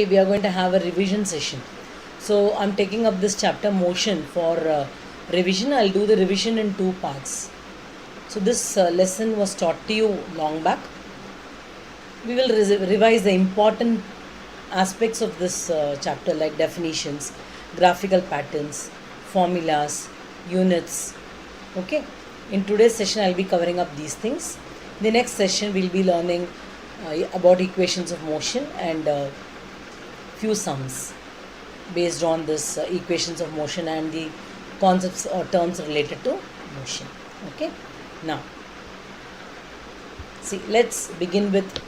We are going to have a revision session. So I'm taking up this chapter motion for revision. I'll do the revision in two parts. So this lesson was taught to you long back. We will revise the important aspects of this chapter like definitions, graphical patterns, formulas, units. Okay. In today's session I'll be covering up these things. In the next session we'll be learning about equations of motion and few sums based on this equations of motion and the concepts or terms related to motion. Okay, now see, let's begin with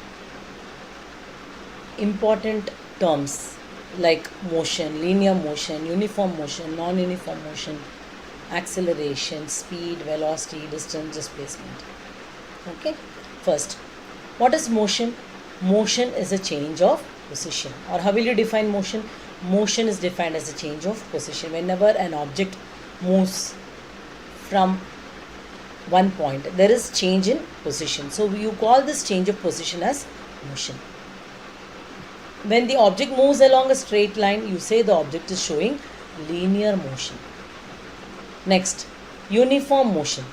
important terms like motion, linear motion, uniform motion, non-uniform motion, acceleration, speed, velocity, distance, displacement. Okay, first, what is motion? Motion is a change of position. Or how will you define motion? Motion is defined as a change of position. Whenever an object moves from one point, there is change in position. So you call this change of position as motion. When the object moves along a straight line, you say the object is showing linear motion. Next, uniform motion.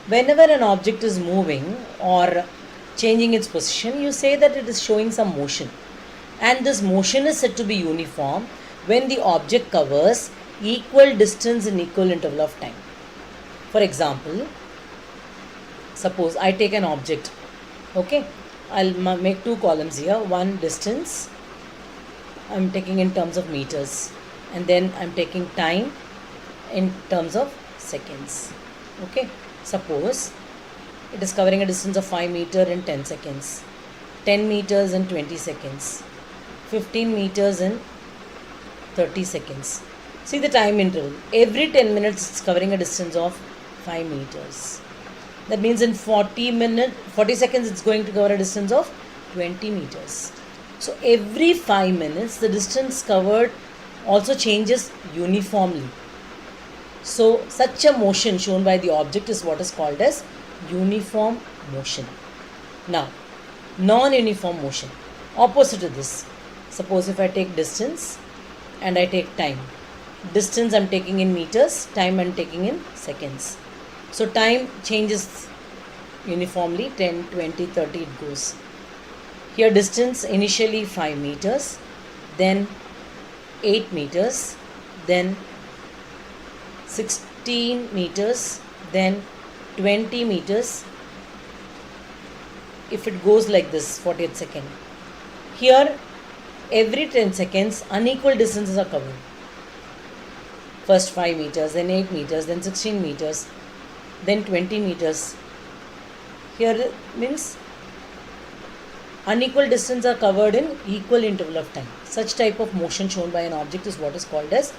Whenever an object is moving or changing its position, you say that it is showing some motion, and this motion is said to be uniform when the object covers equal distance in equal interval of time. For example, suppose I take an object. Okay, I'll make two columns here. One distance I'm taking in terms of meters, and then I'm taking time in terms of seconds. Okay, suppose it is covering a distance of 5 meters in 10 seconds, 10 meters in 20 seconds, 15 meters in 30 seconds. See the time interval. Every 10 minutes it's covering a distance of 5 meters. That means in 40 seconds it's going to cover a distance of 20 meters. So every 5 minutes the distance covered also changes uniformly. So such a motion shown by the object is what is called as uniform motion. Now, non-uniform motion, opposite to this. Suppose if I take distance and I take time. Distance I'm taking in meters, time I'm taking in seconds. So time changes uniformly, 10, 20, 30 it goes. Here distance initially 5 meters, then 8 meters, then 16 meters, then 20 meters. If it goes like this, 40th second. Here, every 10 seconds, unequal distances are covered. First 5 meters, then 8 meters, then 16 meters, then 20 meters. Here means unequal distances are covered in equal interval of time. Such type of motion shown by an object is what is called as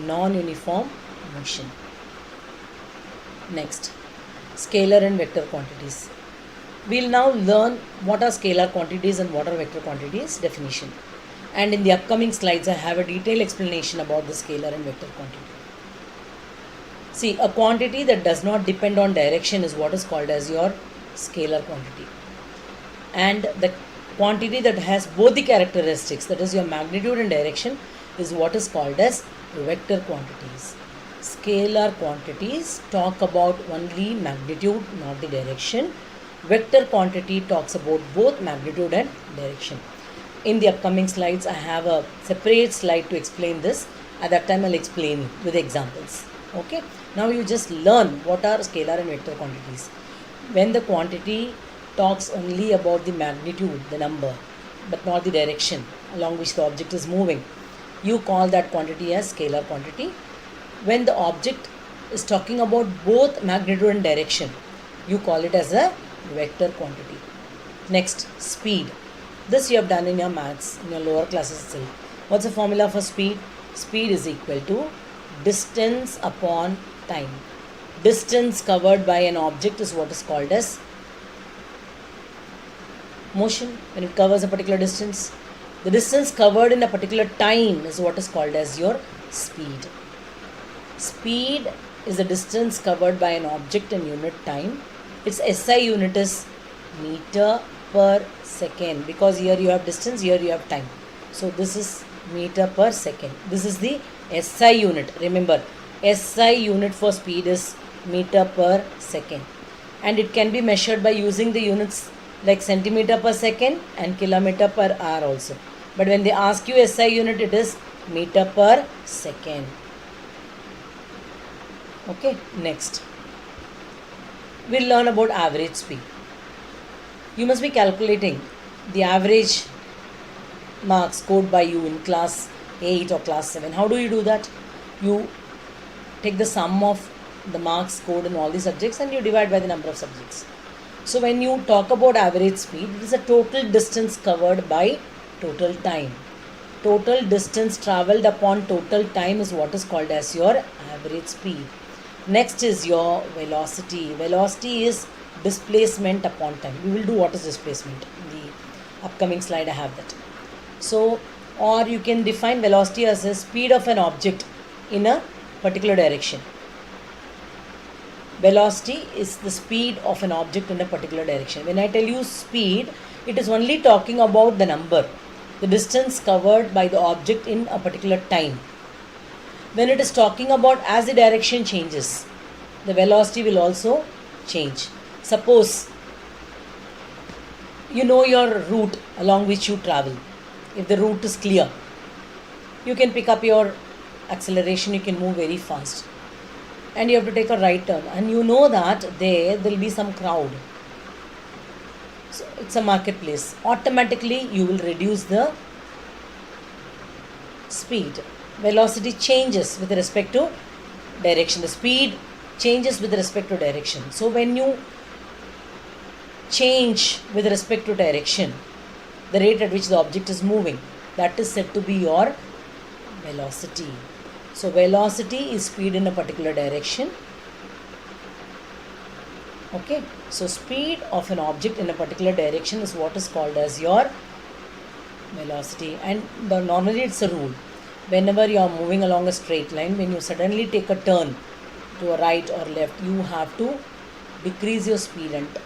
non-uniform motion. Next, scalar and vector quantities. We'll now learn what are scalar quantities and what are vector quantities definition. And in the upcoming slides, I have a detailed explanation about the scalar and vector quantity. See, a quantity that does not depend on direction is what is called as your scalar quantity. And the quantity that has both the characteristics, that is your magnitude and direction, is what is called as vector quantities. Scalar quantities talk about only magnitude, not the direction. Vector quantity talks about both magnitude and direction. In the upcoming slides, I have a separate slide to explain this. At that time, I'll explain it with examples. Okay. Now you just learn what are scalar and vector quantities. When the quantity talks only about the magnitude, the number, but not the direction along which the object is moving, you call that quantity as scalar quantity. When the object is talking about both magnitude and direction, you call it as a vector quantity. Next, speed. This you have done in your maths, in your lower classes itself. What's the formula for speed? Speed is equal to distance upon time. Distance covered by an object is what is called as motion. When it covers a particular distance, the distance covered in a particular time is what is called as your speed. Speed is the distance covered by an object in unit time. Its SI unit is meter per second, because here you have distance, here you have time. So this is meter per second. This is the SI unit. Remember, SI unit for speed is meter per second. And it can be measured by using the units like centimeter per second and kilometer per hour also. But when they ask you SI unit, it is meter per second. Okay, next. We'll learn about average speed. You must be calculating the average marks scored by you in class 8 or class 7. How do you do that? You take the sum of the marks scored in all the subjects and you divide by the number of subjects. So when you talk about average speed, it is a total distance covered by total time. Total distance travelled upon total time is what is called as your average speed. Next is your velocity. Velocity is displacement upon time. We will do what is displacement. In the upcoming slide I have that. So, or you can define velocity as the speed of an object in a particular direction. Velocity is the speed of an object in a particular direction. When I tell you speed, it is only talking about the number, the distance covered by the object in a particular time. When it is talking about as the direction changes, the velocity will also change. Suppose you know your route along which you travel. If the route is clear, you can pick up your acceleration, you can move very fast. And you have to take a right turn. And you know that there will be some crowd. So it's a marketplace. Automatically you will reduce the speed. Velocity changes with respect to direction. The speed changes with respect to direction. So when you change with respect to direction, the rate at which the object is moving, that is said to be your velocity. So velocity is speed in a particular direction. Okay, so speed of an object in a particular direction is what is called as your velocity. And normally it's a rule. Whenever you are moving along a straight line, when you suddenly take a turn to a right or left, you have to decrease your speed and turn.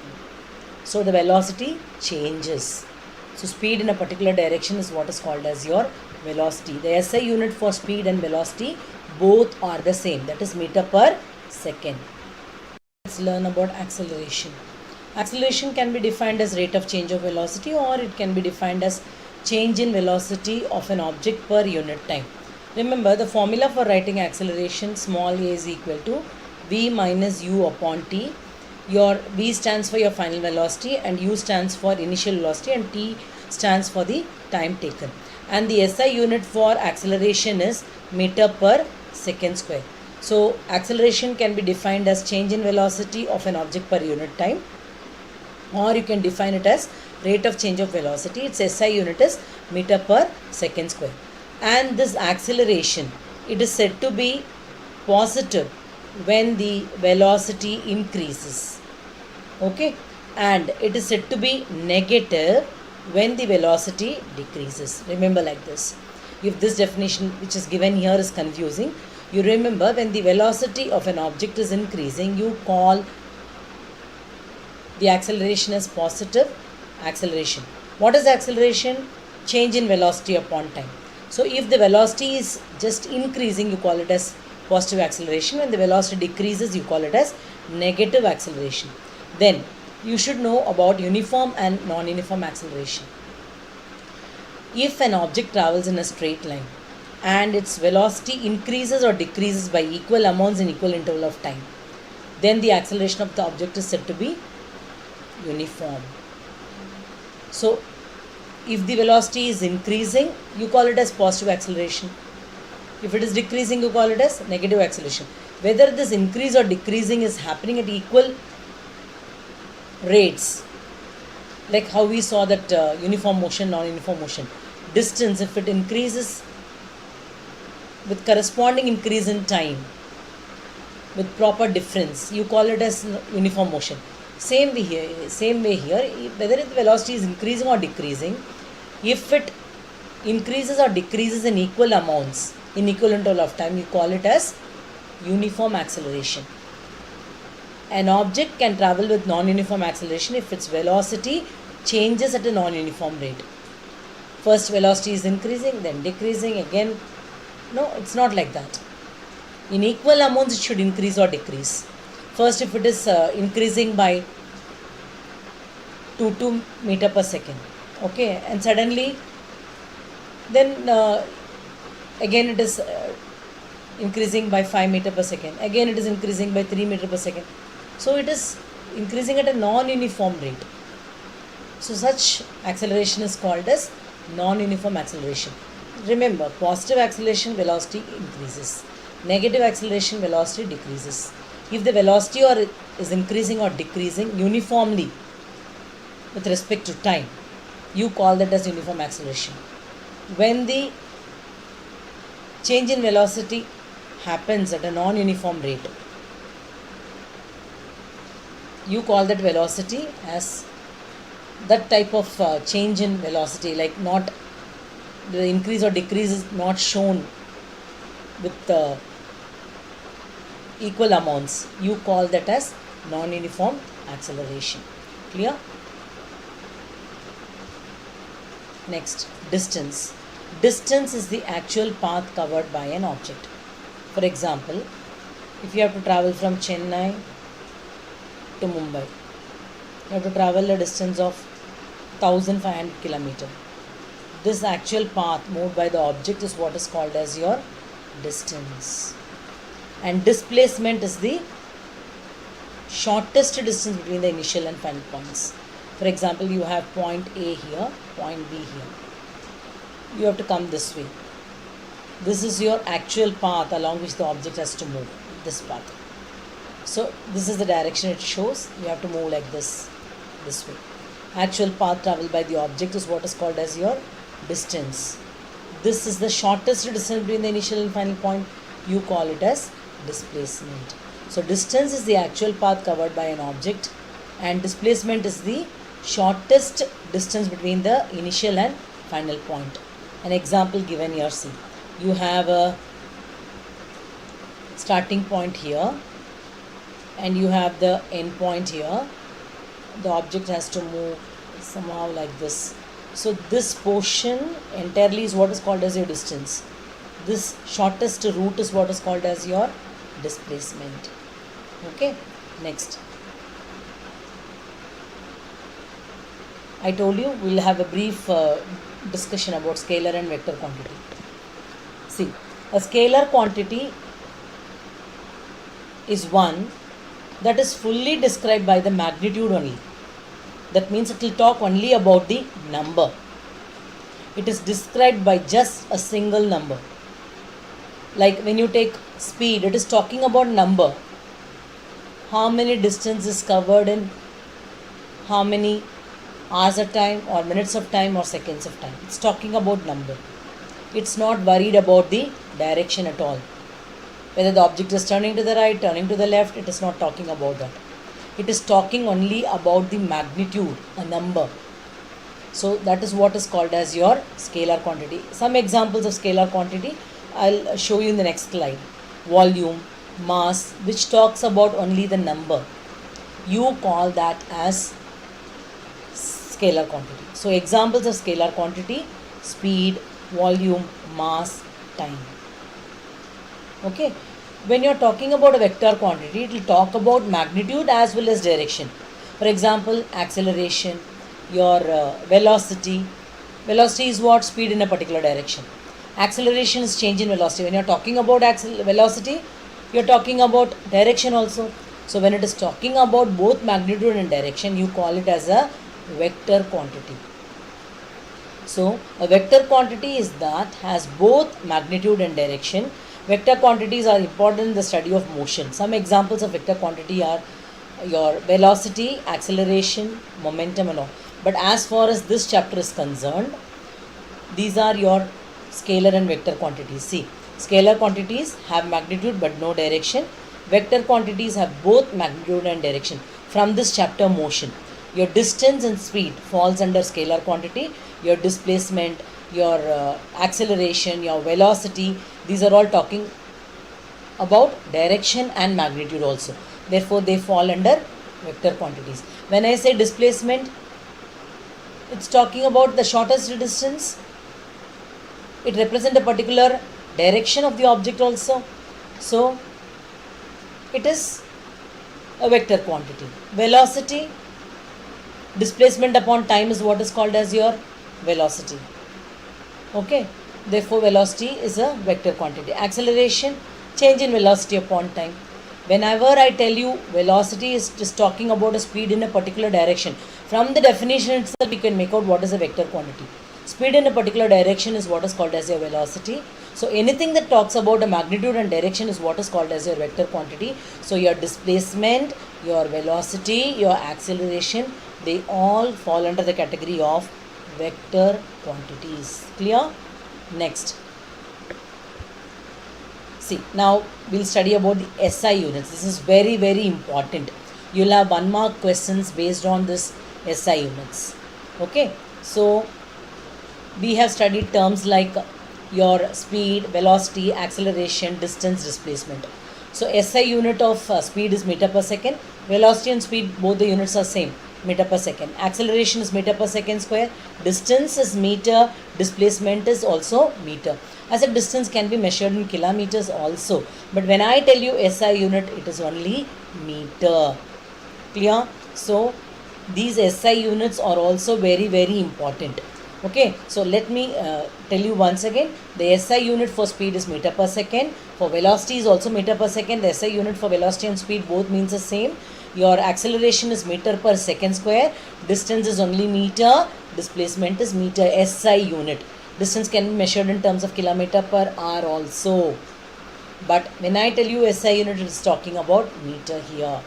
So the velocity changes. So speed in a particular direction is what is called as your velocity. The SI unit for speed and velocity both are the same, that is meter per second. Let's learn about acceleration. Acceleration can be defined as rate of change of velocity, or it can be defined as change in velocity of an object per unit time. Remember, the formula for writing acceleration, small a is equal to v minus u upon t. Your v stands for your final velocity and u stands for initial velocity and t stands for the time taken. And the SI unit for acceleration is meter per second square. So acceleration can be defined as change in velocity of an object per unit time, or you can define it as rate of change of velocity. Its SI unit is meter per second square. And this acceleration, it is said to be positive when the velocity increases. Okay, and it is said to be negative when the velocity decreases. Remember like this. If this definition which is given here is confusing, you remember when the velocity of an object is increasing, you call the acceleration as positive acceleration. What is acceleration? Change in velocity upon time. So if the velocity is just increasing, you call it as positive acceleration. When the velocity decreases, you call it as negative acceleration. Then you should know about uniform and non-uniform acceleration. If an object travels in a straight line and its velocity increases or decreases by equal amounts in equal interval of time, then the acceleration of the object is said to be uniform. So if the velocity is increasing, you call it as positive acceleration. If it is decreasing, you call it as negative acceleration. Whether this increase or decreasing is happening at equal rates, like how we saw that uniform motion, non-uniform motion. Distance, if it increases with corresponding increase in time, with proper difference, you call it as uniform motion. Same way here, whether the velocity is increasing or decreasing, if it increases or decreases in equal amounts, in equal interval of time, you call it as uniform acceleration. An object can travel with non-uniform acceleration if its velocity changes at a non-uniform rate. first velocity is increasing, then decreasing again. No, it's not like that. In equal amounts it should increase or decrease. First, if it is increasing by 2 meter per second, okay, and suddenly then again it is increasing by 5 meter per second, again it is increasing by 3 meter per second, so it is increasing at a non-uniform rate. So such acceleration is called as non-uniform acceleration. Remember, positive acceleration velocity increases, negative acceleration velocity decreases. If the velocity is increasing or decreasing uniformly with respect to time, you call that as uniform acceleration. When the change in velocity happens at a non-uniform rate, you call that velocity as that type of change in velocity, like not the increase or decrease is not shown with equal amounts, you call that as non-uniform acceleration. Clear? Next, distance. Distance is the actual path covered by an object. For example, if you have to travel from Chennai to Mumbai, you have to travel a distance of 1500 km. This actual path moved by the object is what is called as your distance. And displacement is the shortest distance between the initial and final points. For example, you have point A here, point B here. You have to come this way. This is your actual path along which the object has to move, this path. So this is the direction it shows. You have to move like this way. Actual path traveled by the object is what is called as your distance. This is the shortest distance between the initial and final point. You call it as displacement. So distance is the actual path covered by an object, and displacement is the shortest distance between the initial and final point. An example given here, see. You have a starting point here and you have the end point here. The object has to move somehow like this. So this portion entirely is what is called as your distance. This shortest route is what is called as your displacement. Okay, next. I told you we'll have a brief discussion about scalar and vector quantity. See, a scalar quantity is one that is fully described by the magnitude only. That means it will talk only about the number. It is described by just a single number. Like when you take speed, it is talking about number. How many distance is covered in how many hours of time or minutes of time or seconds of time. It's talking about number. It's not worried about the direction at all. Whether the object is turning to the right, turning to the left, it is not talking about that. It is talking only about the magnitude, a number. So that is what is called as your scalar quantity. Some examples of scalar quantity I'll show you in the next slide. Volume, mass, which talks about only the number. You call that as scalar quantity. So examples of scalar quantity: speed, volume, mass, time. Okay. When you are talking about a vector quantity, it will talk about magnitude as well as direction. For example, acceleration, your velocity. Velocity is what? Speed in a particular direction. Acceleration is change in velocity. When you are talking about velocity, you are talking about direction also. So when it is talking about both magnitude and direction, you call it as a vector quantity. So a vector quantity is that has both magnitude and direction. Vector quantities are important in the study of motion. Some examples of vector quantity are your velocity, acceleration, momentum and all. But as far as this chapter is concerned, these are your scalar and vector quantities. See, scalar quantities have magnitude but no direction. Vector quantities have both magnitude and direction. From this chapter, motion. Your distance and speed falls under scalar quantity. Your displacement, your acceleration, your velocity, these are all talking about direction and magnitude also. Therefore, they fall under vector quantities. When I say displacement, it's talking about the shortest distance it represents a particular direction of the object also. So it is a vector quantity. Velocity, displacement upon time is what is called as your velocity. Okay, therefore velocity is a vector quantity. Acceleration, change in velocity upon time. Whenever I tell you velocity is just talking about a speed in a particular direction, from the definition itself we can make out what is a vector quantity. Speed in a particular direction is what is called as your velocity. So anything that talks about a magnitude and direction is what is called as your vector quantity. So your displacement, your velocity, your acceleration, they all fall under the category of vector quantities. Clear? Next. See, now we'll study about the SI units. This is very, very important. You'll have 1 mark questions based on this SI units. Okay, so we have studied terms like your speed, velocity, acceleration, distance, displacement. So SI unit of speed is meter per second. Velocity and speed, both the units are same, meter per second. Acceleration is meter per second square. Distance is meter. Displacement is also meter. As a distance can be measured in kilometers also. But when I tell you SI unit, it is only meter. Clear? So these SI units are also very, very important. Okay, so let me tell you once again, the SI unit for speed is meter per second. For velocity is also meter per second. The SI unit for velocity and speed both means the same. Your acceleration is meter per second square. Distance is only meter. Displacement is meter. SI unit. Distance can be measured in terms of kilometer per hour also. But when I tell you SI unit, it is talking about meter here.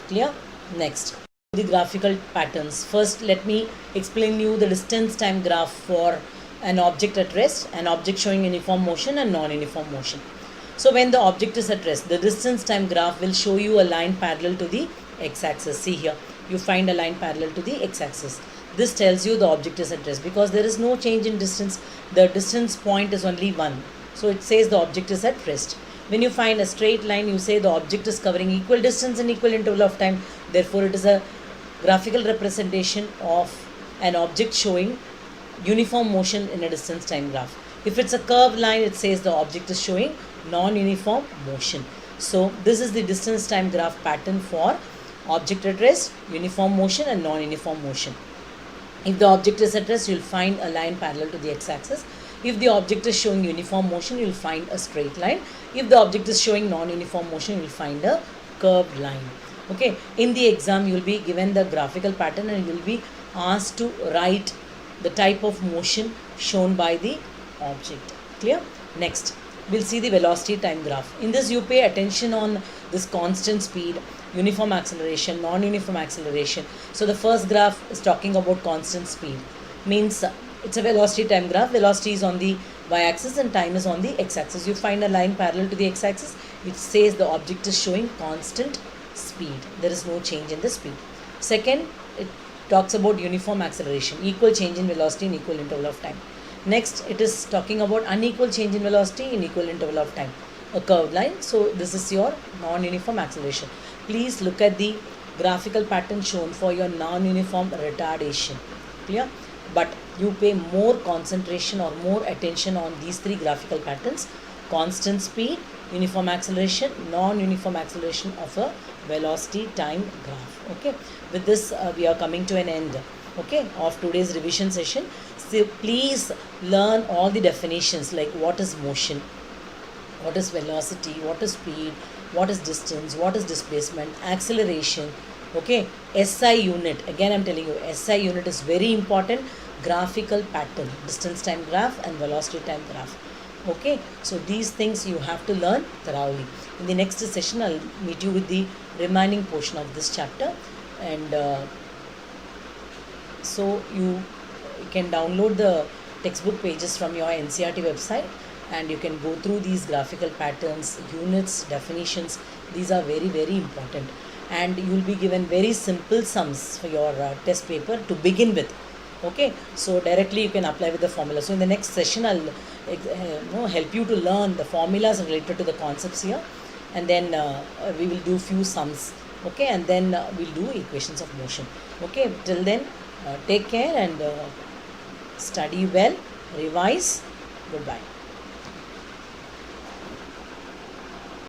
Clear? Next. The graphical patterns. First, let me explain you the distance time graph for an object at rest, an object showing uniform motion and non-uniform motion. So when the object is at rest, the distance time graph will show you a line parallel to the x-axis. See here, you find a line parallel to the x-axis. This tells you the object is at rest because there is no change in distance. The distance point is only 1. So it says the object is at rest. When you find a straight line, you say the object is covering equal distance in equal interval of time. Therefore, it is a graphical representation of an object showing uniform motion in a distance time graph. If it's a curved line, it says the object is showing non-uniform motion. So this is the distance time graph pattern for object at rest, uniform motion and non-uniform motion. If the object is at rest, you'll find a line parallel to the x-axis. If the object is showing uniform motion, you'll find a straight line. If the object is showing non-uniform motion, you'll find a curved line. Okay, in the exam, you'll be given the graphical pattern and you'll be asked to write the type of motion shown by the object. Clear? Next, we'll see the velocity time graph. In this, you pay attention on this constant speed, uniform acceleration, non-uniform acceleration. So the first graph is talking about constant speed. Means it's a velocity time graph. Velocity is on the y-axis and time is on the x-axis. You find a line parallel to the x-axis which says the object is showing constant speed. There is no change in the speed. Second, it talks about uniform acceleration, equal change in velocity in equal interval of time. Next, it is talking about unequal change in velocity in equal interval of time, a curved line. So this is your non-uniform acceleration. Please look at the graphical pattern shown for your non-uniform retardation. Clear? But you pay more concentration or more attention on these three graphical patterns: constant speed, uniform acceleration, non-uniform acceleration of a velocity time graph. Okay, with this we are coming to an end, okay, of today's revision session. So please learn all the definitions like what is motion, what is velocity, what is speed, what is distance, what is displacement, acceleration. Okay, SI unit, again I'm telling you, SI unit is very important. Graphical pattern, distance time graph and velocity time graph. Okay, so these things you have to learn thoroughly. In the next session, I'll meet you with the remaining portion of this chapter, and so you can download the textbook pages from your NCERT website, and you can go through these graphical patterns, units, definitions. These are very, very important, and you will be given very simple sums for your test paper to begin with. Okay, so directly you can apply with the formula. So in the next session, I'll help you to learn the formulas related to the concepts here, and then we will do few sums. Okay, and then we'll do equations of motion. Okay, till then, take care and study well, revise, Goodbye.